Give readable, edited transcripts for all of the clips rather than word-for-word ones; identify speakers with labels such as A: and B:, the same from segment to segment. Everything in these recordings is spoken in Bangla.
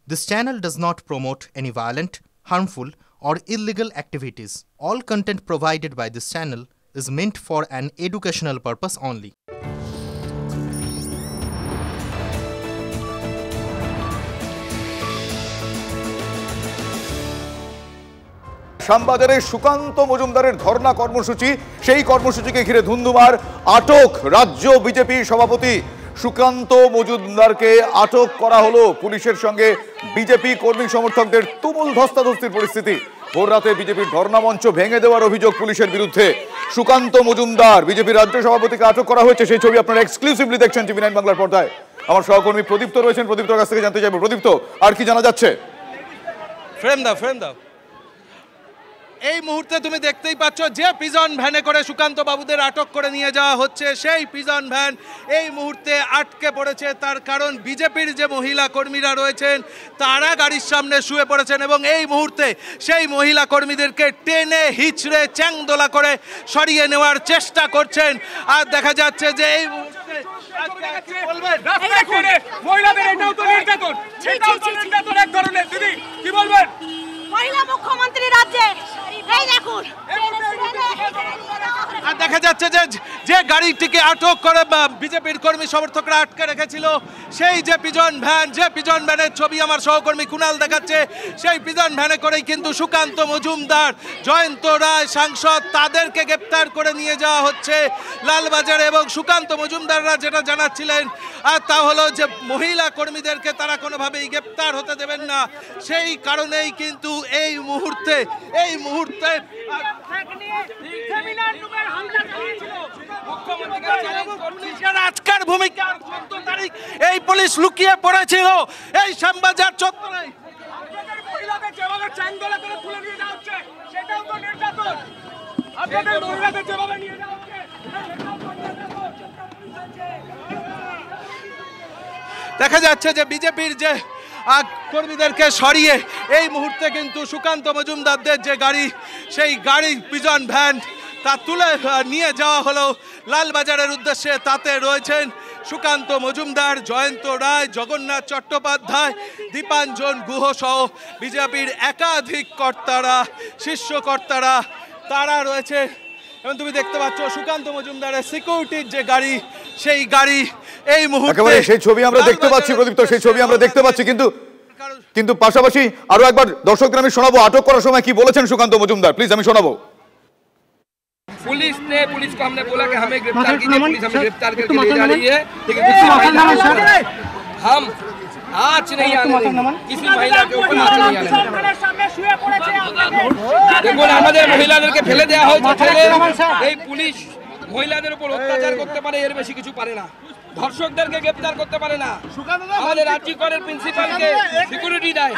A: This channel does not promote any violent, harmful, or illegal activities. All content provided by this channel is meant for an educational purpose only.
B: শ্যামবাজারে Sukanta মজুমদারের ধর্ণা কর্মসূচি, সেই কর্মসূচিকে ঘিরে ধুন্ধুমার, আটক রাজ্য বিজেপি সভাপতি সুকান্ত মজুমদারকে আটক করা হলো। পুলিশের সঙ্গে বিজেপি কর্মী সমর্থকদের তুমুল ধস্তাধস্তির পরিস্থিতি। ভোর রাতে বিজেপির ধর্ণা মঞ্চ ভেঙে দেওয়ার অভিযোগ পুলিশের বিরুদ্ধে। সুকান্ত মজুমদার বিজেপির রাজ্য সভাপতিকে আটক করা হয়েছে, সেই ছবি আপনারা এক্সক্লুসিভলি দেখছেন টিভি9 বাংলার পর্দায়। আমার সহকর্মী প্রদীপ্ত রয়েছেন, প্রদীপ্তর কাছ থেকে জানতে চাইবো। প্রদীপ্ত, আর কি জানা যাচ্ছে?
C: ফ্রেম দাও। এই মুহূর্তে তুমি দেখতেই পাচ্ছ যে পিজন ভ্যানে করে সুকান্ত বাবুদের আটক করে নিয়ে যাওয়া হচ্ছে, সেই পিজন ভ্যান এই মুহূর্তে আটকে পড়েছে। তার কারণ বিজেপির যে মহিলা কর্মীরা রয়েছেন তারা গাড়ির সামনে শুয়ে পড়েছেন এবং এই মুহূর্তে সেই মহিলা কর্মীদেরকে টেনে হিচড়ে চ্যাংদোলা করে সরিয়ে নেওয়ার চেষ্টা করছেন। আর দেখা যাচ্ছে যে এই মুহূর্তে
D: মুখ্যমন্ত্রী রাজ্যে
C: দেখা যাচ্ছে যে গাড়িটিকে আটক করে বিজেপির কর্মী সমর্থকরা আটকে রেখেছিল, সেই যে পিজন ভ্যানের ছবি আমার সহকর্মী কুণাল দেখাচ্ছে, সেই পিজন ভ্যানে করেই কিন্তু সুকান্ত মজুমদার, জয়ন্ত রায় সাংসদ তাদেরকে গ্রেপ্তার করে নিয়ে যাওয়া হচ্ছে লালবাজারে। এবং সুকান্ত মজুমদাররা যেটা জানাচ্ছিলেন আর তা হলো যে মহিলা কর্মীদেরকে তারা কোনোভাবেই গ্রেপ্তার হতে দেবেন না, সেই কারণেই কিন্তু এই মুহূর্তে আজকের ভূমিকা 14 তারিখ এই পুলিশ লুকিয়ে পড়েছিল এই শ্যামবাজার চত্বরে। দেখা যাচ্ছে যে বিজেপির যে কর্মীদেরকে সরিয়ে এই মুহূর্তে কিন্তু সুকান্ত মজুমদারদের যে গাড়ি, সেই গাড়ি পিজন ভ্যান তা তুলে নিয়ে যাওয়া হলো লালবাজারের উদ্দেশ্যে। তাতে রয়েছেন সুকান্ত মজুমদার, জয়ন্ত রায়, জগন্নাথ চট্টোপাধ্যায়, দীপাঞ্জন গুহ সহ বিজেপির একাধিক কর্তারা, শীর্ষ কর্তারা তারা রয়েছে। এবং তুমি দেখতে পাচ্ছ সুকান্ত মজুমদারের সিকিউরিটির যে গাড়ি, সেই গাড়ি এই মুহূর্তে
B: সেই ছবি আমরা দেখতে পাচ্ছি। প্রদীপ্ত, সেই ছবি আমরা দেখতে পাচ্ছি, কিন্তু পাশাপাশি আরো একবার দর্শকদের আমি শোনাবো আটক করার সময় কি বলেছেন সুকান্ত মজুমদার। প্লিজ আমি শোনাবো।
E: पुलिस को हमने बोला कि हमें गिरफ्तार कीजिए, पुलिस हमें गिरफ्तार करके ले जा रही है, लेकिन हम आँच नहीं आने देंगे, किसी महिला के ऊपर आँच नहीं आने देंगे। দেখুন আমাদের মহিলাদেরকে ফেলে দেওয়া হয়েছে ছেলে, এই পুলিশ মহিলাদের উপর অত্যাচার করতে পারে, এর বেশি কিছু পারে না। ধর্ষকদেরকে গ্রেফতার করতে পারে না, আমাদের রাজ্যকরের প্রিন্সিপালকে সিকিউরিটি দেয়।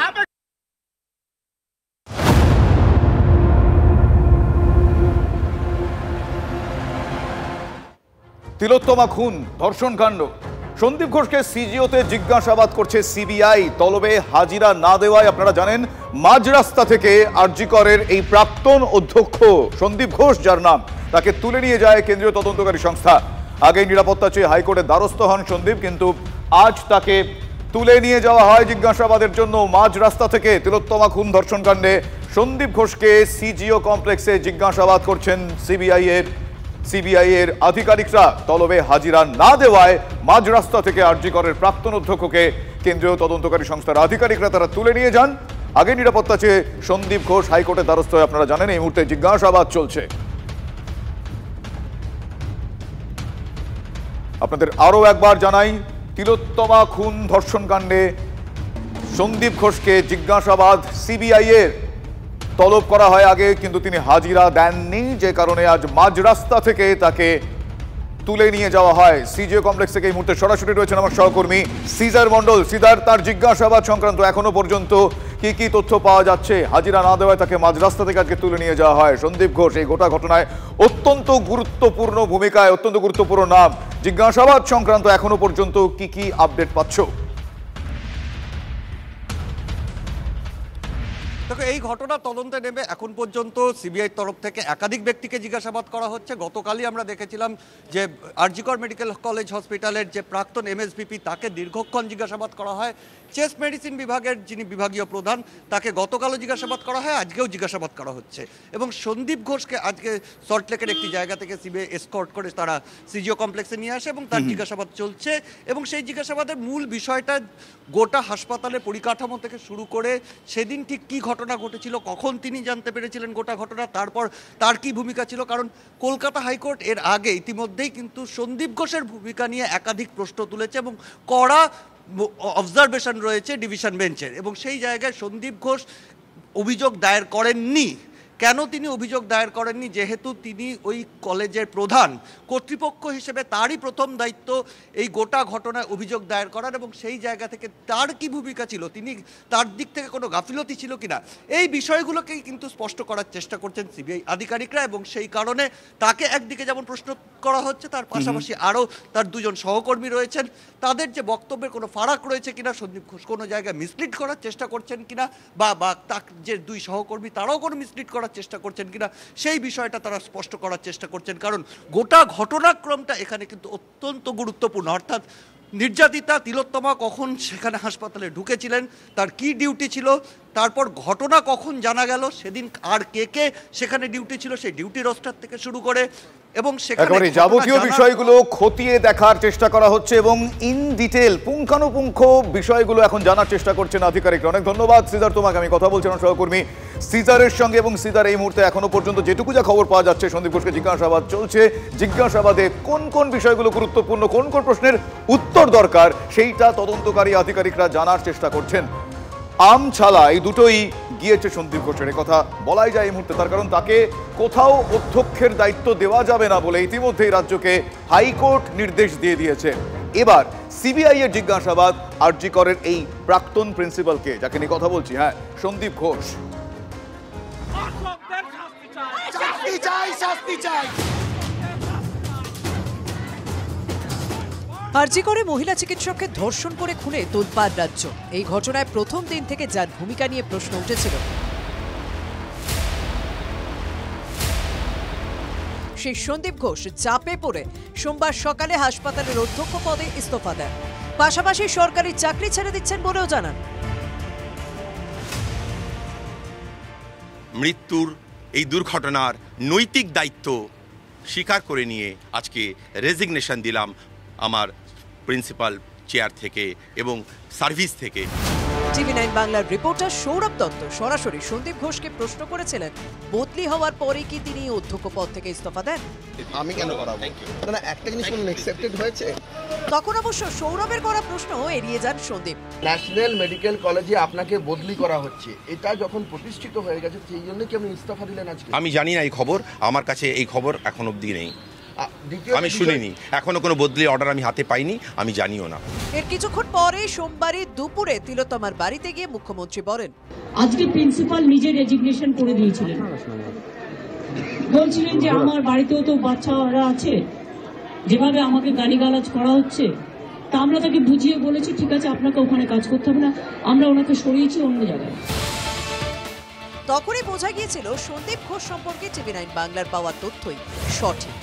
B: তিলোত্তমা খুন ধর্ষণ কাণ্ড, সন্দীপ ঘোষকে সিজিওতে জিজ্ঞাসাবাদ করছে সিবিআই। তলবে হাজিরা না দেওয়ায় আপনারা জানেন মাঝ রাস্তা থেকে আরজিকরের এই প্রাক্তন অধ্যক্ষ সন্দীপ ঘোষ, যার নাম, তাকে তুলে নিয়ে যায় কেন্দ্রীয় তদন্তকারী সংস্থা। আগে নিরাপত্তা চেয়ে হাইকোর্টের দ্বারস্থ হন সন্দীপ, কিন্তু আজ তাকে তুলে নিয়ে যাওয়া হয় জিজ্ঞাসাবাদের জন্য মাঝ রাস্তা থেকে। তিলোত্তমা খুন ধর্ষণ কাণ্ডে সন্দীপ ঘোষকে সিজিও কমপ্লেক্সে জিজ্ঞাসাবাদ করছেন সিবিআই এর আধিকারিকরা। তলবে হাজিরা না দেওয়ায় মাঝ রাস্তা থেকে আরজিকরের প্রাক্তন অধ্যক্ষকে কেন্দ্রীয় তদন্তকারী সংস্থার আধিকারিকরা তারা তুলে নিয়ে যান। আগে নিরাপত্তা চেয়ে সন্দীপ ঘোষ হাইকোর্টের দ্বারস্থ হয়ে আপনারা জানেন এই মুহূর্তে জিজ্ঞাসাবাদ চলছে। আপনাদের আরো একবার জানাই, তিলোত্তমা খুন ধর্ষণ কাণ্ডে সন্দীপ ঘোষকে জিজ্ঞাসাবাদ সিবিআই এর তলব করা হয় আগে, কিন্তু তিনি হাজিরা দেননি, যে কারণে আজ মাঝ রাস্তা থেকে তাকে তুলে নিয়ে যাওয়া হয় সিজিও কমপ্লেক্স থেকে। এই মুহূর্তে সরাসরি রয়েছেন আমার সহকর্মী সিজার মন্ডল। সিজার, তার জিজ্ঞাসাবাদ সংক্রান্ত এখনো পর্যন্ত কি কি তথ্য পাওয়া যাচ্ছে? হাজিরা না দেওয়ায় তাকে মাঝ রাস্তা থেকে আজকে তুলে নিয়ে যাওয়া হয় সন্দীপ ঘোষ, এই গোটা ঘটনায় অত্যন্ত গুরুত্বপূর্ণ ভূমিকায়, অত্যন্ত গুরুত্বপূর্ণ নাম। জিজ্ঞাসাবাদ সংক্রান্ত এখনো পর্যন্ত কি কি আপডেট পাচ্ছ?
D: দেখো, এই ঘটনা তদন্তে নেমে এখন পর্যন্ত সিবিআই তরফ থেকে একাধিক ব্যক্তিকে জিজ্ঞাসাবাদ করা হচ্ছে। গতকালই আমরা দেখেছিলাম যে আরজিকর মেডিকেল কলেজ হসপিটালের যে প্রাক্তন এমএসভিপি তাকে দীর্ঘক্ষণ জিজ্ঞাসাবাদ করা হয়। চেস্ট মেডিসিন বিভাগের যিনি বিভাগীয় প্রধান তাকে গতকালও জিজ্ঞাসাবাদ করা হয়, আজকেও জিজ্ঞাসাবাদ করা হচ্ছে। এবং সন্দীপ ঘোষকে আজকে সল্টলেকের একটি জায়গা থেকে সিবিআই এসকর্ট করে তারা সিজিও কমপ্লেক্সে নিয়ে আসে এবং তার জিজ্ঞাসাবাদ চলছে। এবং সেই জিজ্ঞাসাবাদের মূল বিষয়টা গোটা হাসপাতালের পরিকাঠামো থেকে শুরু করে সেদিন ঠিক কী ঘটনা ঘটেছিল, কখন তিনি জানতে পেরেছিলেন গোটা ঘটনা, তারপর তার কি ভূমিকা ছিল। কারণ কলকাতা হাইকোর্ট এর আগে ইতিমধ্যেই কিন্তু সন্দীপ ঘোষের ভূমিকা নিয়ে একাধিক প্রশ্ন তুলেছে এবং কড়া অবজারভেশন রয়েছে ডিভিশন বেঞ্চের। এবং সেই জায়গায় সন্দীপ ঘোষ অভিযোগ দায়ের করেননি। কেন তিনি অভিযোগ দায়ের করেননি? যেহেতু তিনি ওই কলেজের প্রধান, কর্তৃপক্ষ হিসেবে তারই প্রথম দায়িত্ব এই গোটা ঘটনায় অভিযোগ দায়ের করার। এবং সেই জায়গা থেকে তার কি ভূমিকা ছিল, তিনি তার দিক থেকে কোনো গাফিলতি ছিল কিনা, এই বিষয়গুলোকেই কিন্তু স্পষ্ট করার চেষ্টা করছেন সিবিআই আধিকারিকরা। এবং সেই কারণে তাকে একদিকে যেমন প্রশ্ন করা হচ্ছে, তার পাশাপাশি আরও তার দুজন সহকর্মী রয়েছেন, তাদের যে বক্তব্যের কোনো ফারাক রয়েছে কিনা, সন্দীপ ঘোষ কোনো জায়গায় মিসলিড করার চেষ্টা করছেন কিনা, বা তার যে দুই সহকর্মী তারাও কোনো মিসলিড করার চেষ্টা করছেন কিনা, সেই বিষয়টা তারা স্পষ্ট করার চেষ্টা করছেন। কারণ গোটা ঘটনাক্রমটা এখানে কিন্তু অত্যন্ত গুরুত্বপূর্ণ। অর্থাৎ নির্যাতিতা তিলোত্তমা কখন সেখানে হাসপাতালে ঢুকেছিলেন, তার কি ডিউটি ছিল, তারপর ঘটনা কখন জানা গেল, সেদিন আর কে কে সেখানে ডিউটি ছিল, সেই ডিউটি রোস্টার থেকে শুরু করে এবং সেখানে
B: যাবতীয় বিষয়গুলো খতিয়ে দেখার চেষ্টা করা হচ্ছে এবং ইন ডিটেল পুঙ্খানুপুঙ্খ বিষয়গুলো এখন জানার চেষ্টা করছেন আধিকারিকরা। অনেক ধন্যবাদ সিজার তোমাকে। আমি কথা বলছিলাম সহকর্মী সিজারের সঙ্গে এবং সিজার এই মুহূর্তে এখনো পর্যন্ত যেটুকু যা খবর পাওয়া যাচ্ছে, সন্দীপ ঘোষকে জিজ্ঞাসাবাদ চলছে। জিজ্ঞাসাবাদে কোন কোন বিষয়গুলো গুরুত্বপূর্ণ, কোন কোন প্রশ্নের উত্তর দরকার, সেইটা তদন্তকারী আধিকারিকরা জানার চেষ্টা করছেন। আম ছালা এই দুটোই গিয়েছে সন্দীপ ঘোষের, কথা বলাই যায় এই মুহূর্তে। তার কারণ তাকে কোথাও অধ্যক্ষের দায়িত্ব দেওয়া যাবে না বলে ইতিমধ্যেই রাজ্যকে হাইকোর্ট নির্দেশ দিয়ে দিয়েছে। এবার সিবিআই এর জিজ্ঞাসাবাদ আরজি করের এই প্রাক্তন প্রিন্সিপালকে, যাকে নিয়ে কথা বলছি, হ্যাঁ, সন্দীপ ঘোষ।
F: আরজি করে মহিলা চিকিৎসককে ধর্ষণ করে খুনে তোলপাড় রাজ্য। এই ঘটনায় প্রথম দিন থেকে যার ভূমিকা নিয়ে প্রশ্ন উঠেছিল, সেই সন্দীপ ঘোষ চাপে পড়ে সোমবার সকালে হাসপাতালের অধ্যক্ষ পদে ইস্তফা দেন। পাশাপাশি সরকারি চাকরি ছেড়ে দিচ্ছেন বলেও জানান।
G: মৃত্যুর এই দুর্ঘটনার নৈতিক দায়িত্ব স্বীকার করে নিয়ে আজকে রেজিগনেশন দিলাম আমার প্রিন্সিপাল চেয়ার থেকে এবং সার্ভিস থেকে।
F: টিভি9 বাংলার রিপোর্টার সৌরভ দত্ত সরাসরি সন্দীপ ঘোষকে প্রশ্ন করেছিলেন, বদলি হওয়ার পরে কি তিনি অধ্যক্ষ পদ থেকে ইস্তফা দেন?
H: আমি কেন করাবো? না, একটা জিনিস কোন অ্যাকসেপ্টেড হয়েছে?
F: তখন অবশ্য সৌরভের করা প্রশ্ন এড়িয়ে যান সন্দীপ।
H: ন্যাশনাল মেডিকেল কলেজে আপনাকে বদলি করা হচ্ছে, এটা যখন প্রতিষ্ঠিত হয়ে গেছে সেই জন্য কি আপনি ইস্তফা দিলেন আজকে?
G: আমি জানি না এই খবর, আমার কাছে এই খবর এখন অবধি নেই, আমি শুনিনি, এখনো কোনো বদলি অর্ডার আমি হাতে পাইনি, আমি জানিও না।
F: এর কিছুক্ষণ পরে সোমবারই দুপুরে তিলোত্তমার বাড়িতে গিয়ে মুখ্যমন্ত্রী বলেন,
I: আজকে প্রিন্সিপাল নিজে রেজিগনেশন করে দিয়েছিলেন, বলছিলেন যে আমার বাড়িতেও তো বাচ্চারা আছে, যেভাবে আমাকে গালিগালাজ করা হচ্ছে, তা আমরা তাকে বুঝিয়ে বলেছি ঠিক আছে আপনাকে ওখানে কাজ করতে হবে না, আমরা ওনাকে সরিয়েছি অন্য জায়গায়।
F: তখনই বোঝা গিয়েছিল সন্দীপ ঘোষ সম্পর্কে টিভি9 বাংলার পাওয়া তথ্যই সঠিক।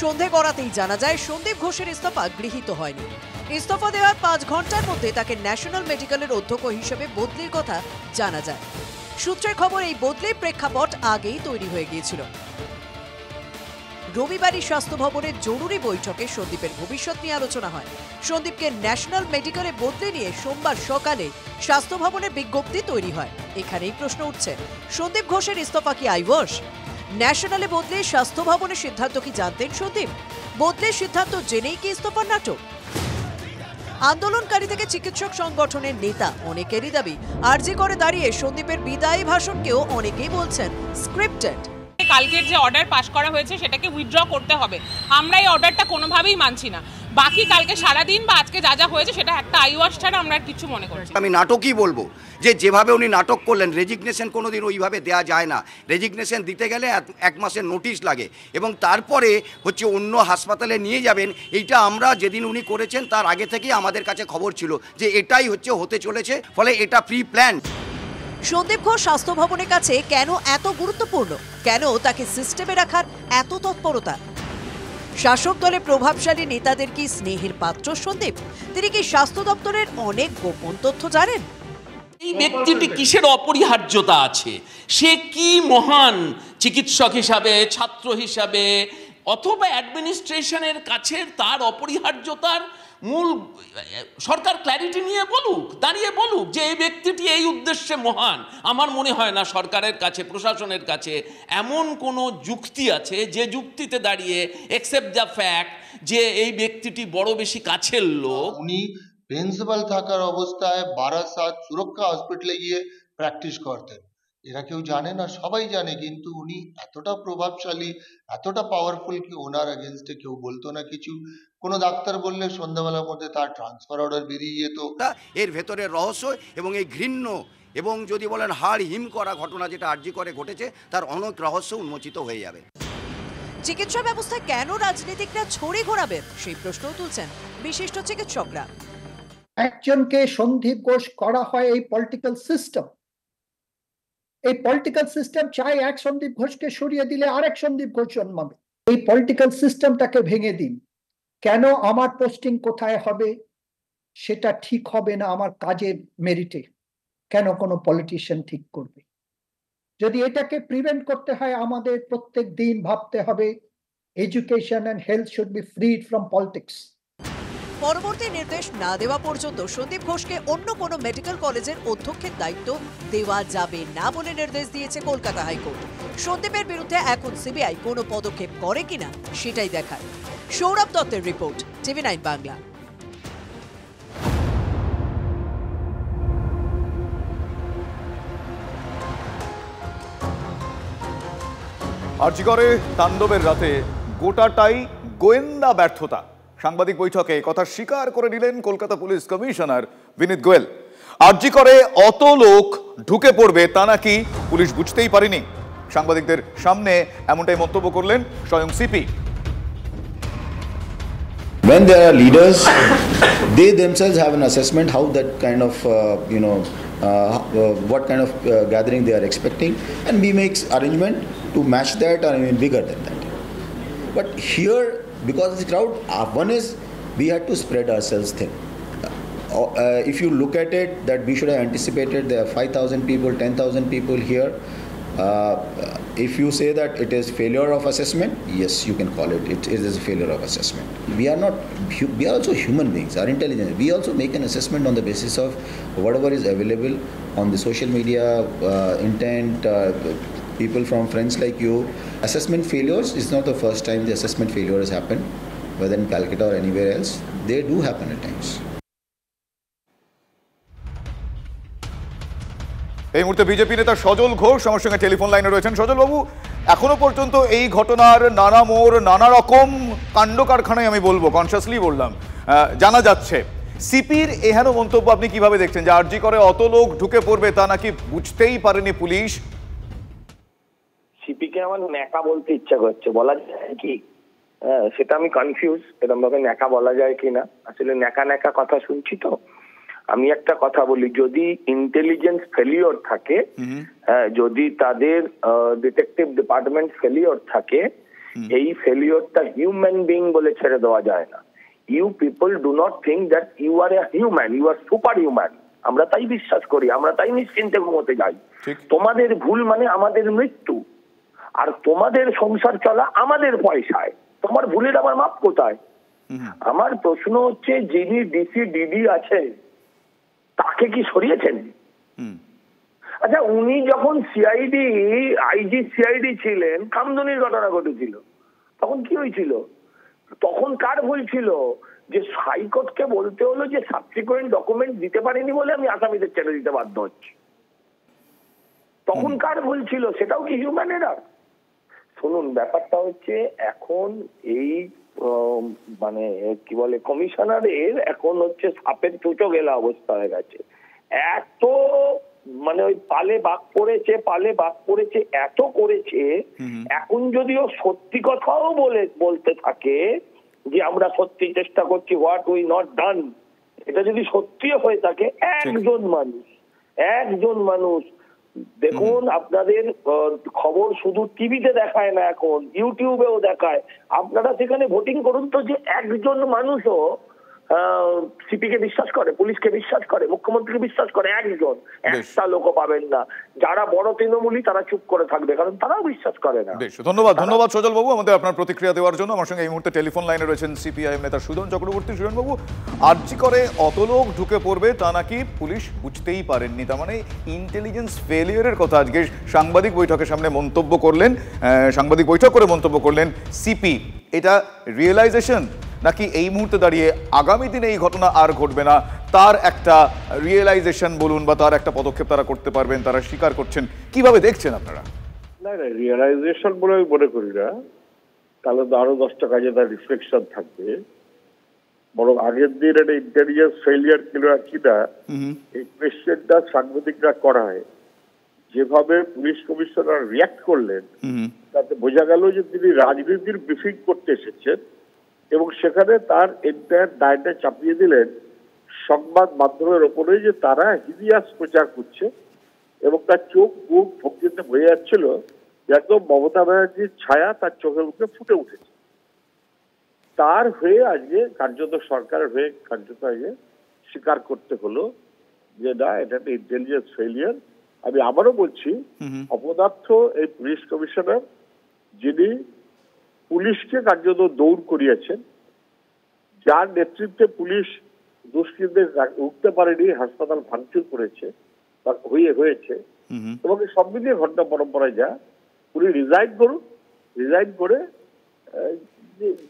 F: সন্ধে গড়াতেই জানা যায় সন্দীপ ঘোষের ইস্তফা গৃহীত হয়নি। ইস্তফা দেওয়ার 5 ঘন্টার মধ্যে তাকে ন্যাশনাল মেডিকেলের অধ্যক্ষ হিসেবে বদলির কথা জানা যায়। সূত্রের খবর, এই বদলির প্রেক্ষাপট আগেই তৈরি হয়ে গিয়েছিল। রবিবারই স্বাস্থ্য ভবনের জরুরি বৈঠকে সন্দীপের ভবিষ্যৎ নিয়ে আলোচনা হয়। সন্দীপকে ন্যাশনাল মেডিকেলে বদলে নিয়ে সোমবার সকালে স্বাস্থ্য ভবনের বিজ্ঞপ্তি তৈরি হয়। এখানেই প্রশ্ন উঠছে, সন্দীপ ঘোষের ইস্তফা কি আইওয়াশ? ন্যাশনালে বদলে স্বাস্থ্য ভবনের সিদ্ধান্ত কি জানতেন সন্দীপ? বদলের সিদ্ধান্ত জেনেই কি ইস্তফার নাটক? আন্দোলনকারী থেকে চিকিৎসক সংগঠনের নেতা অনেকেরই দাবি, আরজি করে দাঁড়িয়ে সন্দীপের বিদায়ী ভাষণকেও অনেকেই বলছেন স্ক্রিপ্টেড।
J: কালকের যে অর্ডার পাস করা হয়েছে সেটাকে উইথড্র করতে হবে, আমরা এই অর্ডারটা কোনোভাবেই মানছি না। বাকি কালকে সারাদিন বা আজকে যা যা হয়েছে সেটা একটা আইওয়াশ ছাড়া আমরা কিছু মনে করছি।
K: আমি নাটকই বলবো, যে যেভাবে উনি নাটক করলেন, রেজিগনেশন কোনোদিন ওইভাবে দেওয়া যায় না। রেজিগনেশন দিতে গেলে 1 মাসের নোটিশ লাগে এবং তারপরে হচ্ছে অন্য হাসপাতালে নিয়ে যাবেন। এইটা আমরা যেদিন উনি করেছেন তার আগে থেকেই আমাদের কাছে খবর ছিল যে এটাই হচ্ছে হতে চলেছে, ফলে এটা প্রি প্ল্যান।
F: সন্দীপ ঘোষ স্বাস্থ্য ভবনের কাছে কেন এত গুরুত্বপূর্ণ? কেন তাকে সিস্টেমে রাখার এত তৎপরতা? শাসক দলের প্রভাবশালী নেতাদের কি স্নেহের পাত্র সন্দীপ? তিনি কি স্বাস্থ্য দপ্তরের অনেক গোপন তথ্য জানেন?
L: এই ব্যক্তিটি কিসের অপরিহার্যতা আছে? সে কি মহান চিকিৎসক হিসাবে, ছাত্র হিসাবে, অথবা অ্যাডমিনিস্ট্রেশনের কাছে তার অপরিহার্যতার মূল সরকার ক্ল্যারিটি নিয়ে বলুক, দাঁড়িয়ে বলুক যে এই ব্যক্তিটি এই উদ্দেশ্যে মহান। আমার মনে হয় না সরকারের কাছে, প্রশাসনের কাছে এমন কোনো যুক্তি আছে যে যুক্তিতে দাঁড়িয়ে একসেপ্ট দ্য ফ্যাক্ট যে এই ব্যক্তিটি বড় বেশি কাছের লোক।
M: উনি প্রিন্সিপাল থাকার অবস্থায় বারাসাত সুরক্ষা হসপিটালে গিয়ে প্র্যাকটিস করতেন। এরা কেউ জানে না, সবাই জানে, কিন্তু উনি এতটা প্রভাবশালী, এতটা পাওয়ারফুল কি ওনার এগেনস্টে কেউ বলতো না কিছু। কোনো ডাক্তার বললে সন্ধ্যাবেলার মধ্যে তার ট্রান্সফার অর্ডার বেরিয়ে যেত।
K: এর ভেতরের রহস্য এবং এই ঘৃণ্য এবং যদি বলেন হাড় হিম করা ঘটনা যেটা আরজি করে ঘটেছে, তার অনেক রহস্য উন্মোচিত হয়ে যাবে।
F: চিকিৎসা ব্যবস্থায় কেন রাজনীতিকরা ছড়ি ঘোরাবেন সেই প্রশ্নও তুলছেন বিশিষ্ট চিকিৎসকরা।
N: একজনকে সন্দীপ ঘোষ করা হয় এই পলিটিক্যাল সিস্টেম। এই পলিটিক্যাল সিস্টেম চাই এক সন্দীপ ঘোষকে সরিয়ে দিলে আরেক সন্দীপ ঘোষ জন্মাবে। এই পলিটিক্যাল সিস্টেমটাকে ভেঙে দিন। কেন আমার পোস্টিং কোথায় হবে সেটা ঠিক হবে না আমার কাজের মেরিটে, কেন কোনো পলিটিশিয়ান ঠিক করবে? যদি এটাকে প্রিভেন্ট করতে হয় আমাদের প্রত্যেক দিন ভাবতে হবে education and health should be freed from politics.
F: পরবর্তী নির্দেশ না দেওয়া পর্যন্ত সন্দীপ ঘোষকে অন্য কোনো মেডিকেল কলেজের অধ্যক্ষের দায়িত্ব দেওয়া যাবে না বলে নির্দেশ দিয়েছে কলকাতা হাইকোর্ট। সন্দীপের বিরুদ্ধে এখন সিবিআই কোনো পদক্ষেপ করে কিনা সেটাই দেখার। সৌরভ দত্তের রিপোর্ট, TV9 বাংলা।
B: আরজি করে তাণ্ডবের রাতে গোটাটাই গোয়েন্দা ব্যর্থতা। সাংবাদিক বৈঠকে কথা স্বীকার করে নিলেন কলকাতা পুলিশ কমিশনার বিনীত গোয়েল। আরজি করে অত লোক ঢুকে পড়বে তা নাকি পুলিশ বুঝতেই পারেনি। সাংবাদিকদের সামনে এমনটাই মন্তব্য করলেন স্বয়ং CP.
O: When there are leaders, they themselves have an assessment how that kind of what kind of gathering they are expecting, and we make arrangement to match that or even bigger than that. But here, because of the crowd, one is we had to spread ourselves thin. If you look at it, that we should have anticipated there are 5,000 people, 10,000 people here. If you say that it is failure of assessment, yes, you can call it. It is a failure of assessment. We are also human beings. Our intelligence. We also make an assessment on the basis of whatever is available on the social media, intent, people from friends like you. Assessment failures is not the first time the assessment failure has happened, whether in Calcutta or anywhere else. They do happen at times.
B: এই মুহূর্তে বিজেপি নেতা সজল ঘোষ আমার সঙ্গে টেলিফোন লাইনে রয়েছেন। সজল বাবু, এখনো পর্যন্ত এই ঘটনার নানা মোড়, নানা রকম কাণ্ড কারখানায়, আমি বলবো কনসিয়াসলি বললাম, জানা যাচ্ছে। সিপির এহেন মন্তব্য আপনি কিভাবে দেখছেন যে আরজি করে অত লোক ঢুকে পড়বে তা নাকি বুঝতেই পারেনি পুলিশ?
P: সিপিকে আমার ন্যাকা বলতে ইচ্ছা করছে, বলা যায় কি সেটা আমি কনফিউজ, এরকম ভাবে ন্যাকা বলা যায় কিনা। আসলে ন্যাকা ন্যাকা কথা শুনছি তো। আমি একটা কথা বলি, যদি ইন্টেলিজেন্স ফেলিওর থাকে, যদি তাদের ডিটেকটিভ ডিপার্টমেন্ট ফেলিওর থাকে, এই ফেলিওরটা হিউম্যান বিং বলে ছেড়ে দেওয়া যায় না। You people do not think that you are a human, you are super human. আমরা তাই বিশ্বাস করি, আমরা তাই নিশ্চিন্তে ঘুমোতে যাই। তোমাদের ভুল মানে আমাদের মৃত্যু, আর তোমাদের সংসার চলা আমাদের পয়সায়। তোমার ভুলের আমার মাপ কোথায়? আমার প্রশ্ন হচ্ছে, যিনি ডিসি ডিডি আছে তাকে কি সরিয়েছেন? আচ্ছা, উনি যখন সিআইডি আইজি সিআইডি ছিলেন, কামদুনির ঘটনা ঘটেছিল, তখন কি হয়েছিল? তখন কার ভুল ছিল যে হাইকোর্টকে বলতে হলো যে সাবসিকুয়েন্ট ডকুমেন্ট দিতে পারেনি বলে আমি আসামিদের ছেড়ে দিতে বাধ্য হচ্ছি? তখন কার ভুল ছিল? সেটাও কি হিউম্যান এরার? শুনুন, ব্যাপারটা হচ্ছে এখন এই মানে কি বলে কমিশনারের এখন হচ্ছে সাপের চুচো গেলা অবস্থা হয়ে গেছে। এত মানে ওই পালে বাঘ পড়েছে এত করেছে। এখন যদিও সত্যি কথাও বলতে থাকে যে আমরা সত্যি চেষ্টা করছি, হোয়াট উই নট ডান, এটা যদি সত্যি হয়ে থাকে, একজন মানুষ দেখুন, আপনাদের খবর শুধু টিভিতে দেখায় না, এখন ইউটিউবেও দেখায়। আপনারা সেখানে ভোটিং করুন তো, যে একজন মানুষও সিপিকে বিশ্বাস করে, পুলিশকে বিশ্বাস করে, মুখ্যমন্ত্রীকে বিশ্বাস করে, একজন একটা লোকও পাবেন না। যারা বড় তৃণমূলী তারা চুপ করে থাকবে, কারণ তারাও বিশ্বাস করে না।
B: বেশ, ধন্যবাদ সজল বাবু আমাদের আপনার প্রতিক্রিয়া দেওয়ার জন্য। আমার সঙ্গে এই মুহূর্তে টেলিফোন লাইনে রয়েছেন সিপিআইএম নেতা সুজন চক্রবর্তী। সুজন বাবু, আরজি করে অত লোক ঢুকে পড়বে তা নাকি পুলিশ বুঝতেই পারেননি, তার মানে ইন্টেলিজেন্স ফেলিয়ারের কথা আজকে সাংবাদিক বৈঠকের সামনে মন্তব্য করলেন, সাংবাদিক বৈঠক করে মন্তব্য করলেন সিপি। এটা রিয়েলাইজেশন নাকি এই মুহূর্তে দাঁড়িয়ে আগামী দিনে এই ঘটনা আর ঘটবে না তার একটা রিয়েলাইজেশন বলুন, বা তার একটা পদক্ষেপ তারা করতে পারবেন, তারা স্বীকার করছেন, কিভাবে দেখছেন আপনারা?
Q: না, রিয়েলাইজেশন বলে আমি মনে করি না, তাহলে তো আরো 10টা কাজে তার রিফ্লেকশন থাকবে। বরং আগের দিন একটা ইন্টেলিজেন্স ফেলিয়ার কিনা এই কোয়েশ্চেনটা সাংবাদিকরা করায়, যেভাবে পুলিশ কমিশনার রিয়াক্ট করলেন তাতে বোঝা গেল যে তিনি রাজনীতির ব্রিফিং করতে এসেছেন, এবং সেখানে তার এন্টায়ার দায়টা চাপিয়ে দিলেন সংবাদ মাধ্যমের ওপরে, যে তারা হিলিয়াস প্রচার করছে, এবং তার চোখ মুখ ভঙ্গিতে বয়ে যাচ্ছিল একদম মমতা ব্যানার্জির ছায়া তার চোখের মুখে ফুটে উঠেছে। তার হয়ে আজকে কার্যত সরকারের হয়ে কার্যত আজকে স্বীকার করতে হলো যে না, এটা একটা ইন্টেলিজেন্স ফেলিয়ার। আমি আবারও বলছি, অপদার্থ এই পুলিশ কমিশনার, যিনি পুলিশকে কার্যত দৌড় করিয়েছেন, যার নেতৃত্বে পুলিশ দুষ্কৃতীদের উঠতে পারেনি, হাসপাতাল ভাঙচুর করেছে বা হয়েছে, এবং সব মিলিয়ে ঘটনা পরম্পরায় যা, উনি রিজাইন করুন, রিজাইন করে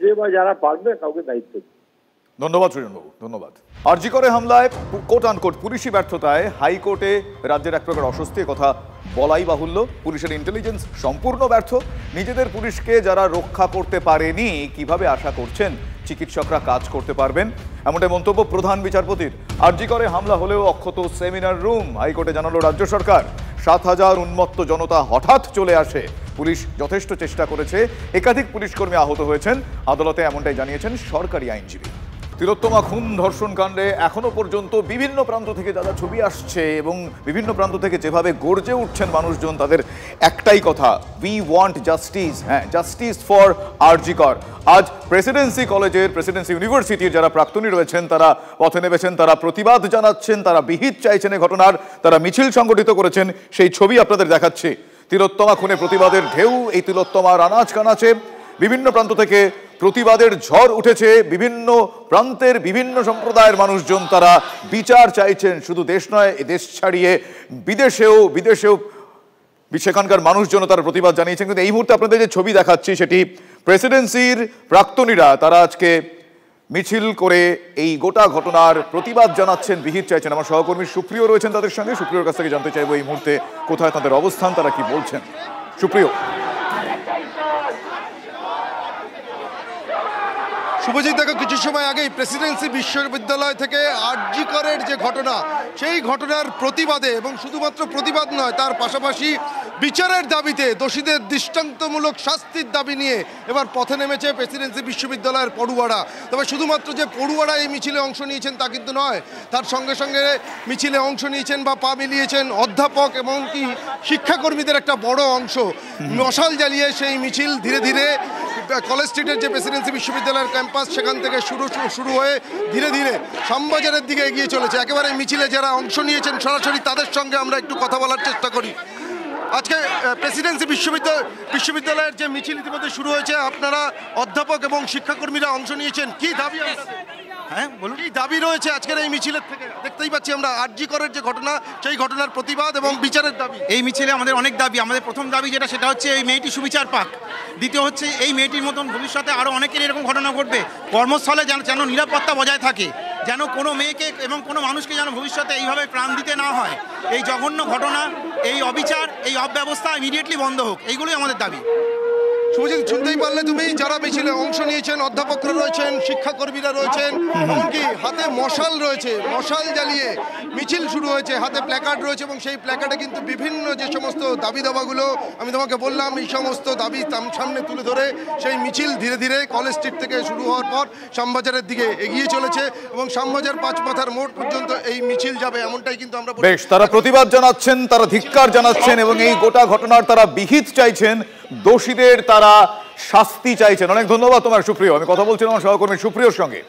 Q: যে বা যারা পারবে কাউকে দায়িত্ব দিন।
B: ধন্যবাদ সুজনবাবু, ধন্যবাদ। আরজি করে হামলায় কোট আনকোট পুলিশি ব্যর্থতায় হাইকোর্টে রাজ্যের এক প্রকার অস্বস্তি, কথা বলাই বাহুল্য। পুলিশের ইন্টেলিজেন্স সম্পূর্ণ ব্যর্থ। নিজেদের পুলিশকে যারা রক্ষা করতে পারেনি, কিভাবে আশা করছেন চিকিৎসকরা কাজ করতে পারবেন? এমনটাই মন্তব্য প্রধান বিচারপতির। আরজি করে হামলা হলেও অক্ষত সেমিনার রুম, হাইকোর্টে জানালো রাজ্য সরকার। 7,000 উন্মত্ত জনতা হঠাৎ চলে আসে, পুলিশ যথেষ্ট চেষ্টা করেছে, একাধিক পুলিশকর্মী আহত হয়েছেন, আদালতে এমনটাই জানিয়েছেন সরকারি আইনজীবী। তিলোত্তমা খুন ধর্ষণ কাণ্ডে এখনো পর্যন্ত বিভিন্ন প্রান্ত থেকে যা যা ছবি আসছে এবং বিভিন্ন প্রান্ত থেকে যেভাবে গর্জে উঠছেন মানুষজন, তাদের একটাই কথা, উই ওয়ান্ট জাস্টিস। হ্যাঁ, জাস্টিস ফর আরজি কর। আজ প্রেসিডেন্সি কলেজের, প্রেসিডেন্সি ইউনিভার্সিটির যারা প্রাক্তনী রয়েছেন তারা পথে নেমেছেন, তারা প্রতিবাদ জানাচ্ছেন, তারা বিহিত চাইছেন এ ঘটনার, তারা মিছিল সংগঠিত করেছেন। সেই ছবি আপনাদের দেখাচ্ছি। তিলোত্তমা খুনে প্রতিবাদের ঢেউ, এই তিলোত্তমার আনাচ কানাচে বিভিন্ন প্রান্ত থেকে প্রতিবাদের ঝড় উঠেছে। বিভিন্ন প্রান্তের বিভিন্ন সম্প্রদায়ের মানুষজন তারা বিচার চাইছেন, শুধু দেশ নয়, দেশ ছাড়িয়ে বিদেশেও সেখানকার মানুষজন তারা প্রতিবাদ জানিয়েছেন। কিন্তু এই মুহূর্তে আপনাদের যে ছবি দেখাচ্ছি সেটি প্রেসিডেন্সির প্রাক্তনীরা, তারা আজকে মিছিল করে এই গোটা ঘটনার প্রতিবাদ জানাচ্ছেন, বিহিত চাইছেন। আমার সহকর্মী সুপ্রিয় রয়েছেন তাদের সঙ্গে, সুপ্রিয়র কাছ থেকে জানতে চাইবো এই মুহূর্তে কোথায় তাদের অবস্থান, তারা কি বলছেন। সুপ্রিয়।
R: শুভজিৎ, দেখো, কিছু সময় আগেই প্রেসিডেন্সি বিশ্ববিদ্যালয় থেকে আরজি করের যে ঘটনা, সেই ঘটনার প্রতিবাদে, এবং শুধুমাত্র প্রতিবাদ নয়, তার পাশাপাশি বিচারের দাবিতে, দোষীদের দৃষ্টান্তমূলক শাস্তির দাবি নিয়ে এবার পথে নেমেছে প্রেসিডেন্সি বিশ্ববিদ্যালয়ের পড়ুয়ারা। তবে শুধুমাত্র যে পড়ুয়ারা এই মিছিলে অংশ নিয়েছেন তা কিন্তু নয়, তার সঙ্গে সঙ্গে মিছিলে অংশ নিয়েছেন বা পা মিলিয়েছেন অধ্যাপক এবং কি শিক্ষাকর্মীদের একটা বড় অংশ। মশাল জ্বালিয়ে সেই মিছিল ধীরে ধীরে কলেজ স্ট্রিটের যে প্রেসিডেন্সি বিশ্ববিদ্যালয়ের ক্যাম্পাস, সেখান থেকে শুরু হয়ে ধীরে ধীরে শ্যামবাজারের দিকে এগিয়ে চলেছে। একেবারে মিছিলে যারা অংশ নিয়েছেন সরাসরি তাদের সঙ্গে আমরা একটু কথা বলার চেষ্টা করি। আজকে প্রেসিডেন্সি বিশ্ববিদ্যালয়ের যে মিছিল ইতিমধ্যে শুরু হয়েছে, আপনারা অধ্যাপক এবং শিক্ষাকর্মীরা অংশ নিয়েছেন, কি দাবি? হ্যাঁ বলুন, কি দাবি রয়েছে আজকের এই মিছিলের থেকে? দেখতেই পাচ্ছি আমরা আরজি করের যে ঘটনা, সেই ঘটনার প্রতিবাদ এবং বিচারের দাবি।
S: এই মিছিলে আমাদের অনেক দাবি। আমাদের প্রথম দাবি সেটা হচ্ছে এই মেয়েটি সুবিচার পাক। দ্বিতীয় হচ্ছে এই মেয়েটির মতন ভবিষ্যতে আরও অনেকের এরকম ঘটনা ঘটবে। কর্মস্থলে যেন নিরাপত্তা বজায় থাকে, যেন কোনো মেয়েকে এবং কোনো মানুষকে যেন ভবিষ্যতে এইভাবে প্রাণ দিতে না হয়। এই জঘন্য ঘটনা, এই অবিচার, এই অব্যবস্থা ইমিডিয়েটলি বন্ধ হোক, এইগুলোই আমাদের দাবি।
R: শুভজিৎ, শুনতেই পারলে তুমি, যারা মিছিলে অংশ নিয়েছেন, অধ্যাপকরা রয়েছেন, শিক্ষাকর্মীরা রয়েছেন, এমনকি হাতে মশাল রয়েছে, মশাল জ্বালিয়ে মিছিল শুরু হয়েছে, হাতে প্ল্যাকার্ড রয়েছে এবং সেই প্ল্যাকার্ডে কিন্তু বিভিন্ন যে সমস্ত দাবি দাবাগুলো আমি তোমাকে বললাম, এই সমস্ত দাবি সামনে তুলে ধরে সেই মিছিল ধীরে ধীরে কলেজ স্ট্রিট থেকে শুরু হওয়ার পর শ্যামবাজারের দিকে এগিয়ে চলেছে এবং শ্যামবাজার 5 মাথার মোড় পর্যন্ত এই মিছিল যাবে, এমনটাই কিন্তু আমরা
B: বেশ তারা প্রতিবাদ জানাচ্ছেন, তারা ধিক্কার জানাচ্ছেন এবং এই গোটা ঘটনার তারা বিহিত চাইছেন, দোষীদের তারা শাস্তি চাইছেন। অনেক ধন্যবাদ তোমার সুপ্রিয়। আমি কথা বলছিলাম আমার সহকর্মী সুপ্রিয়র সঙ্গে।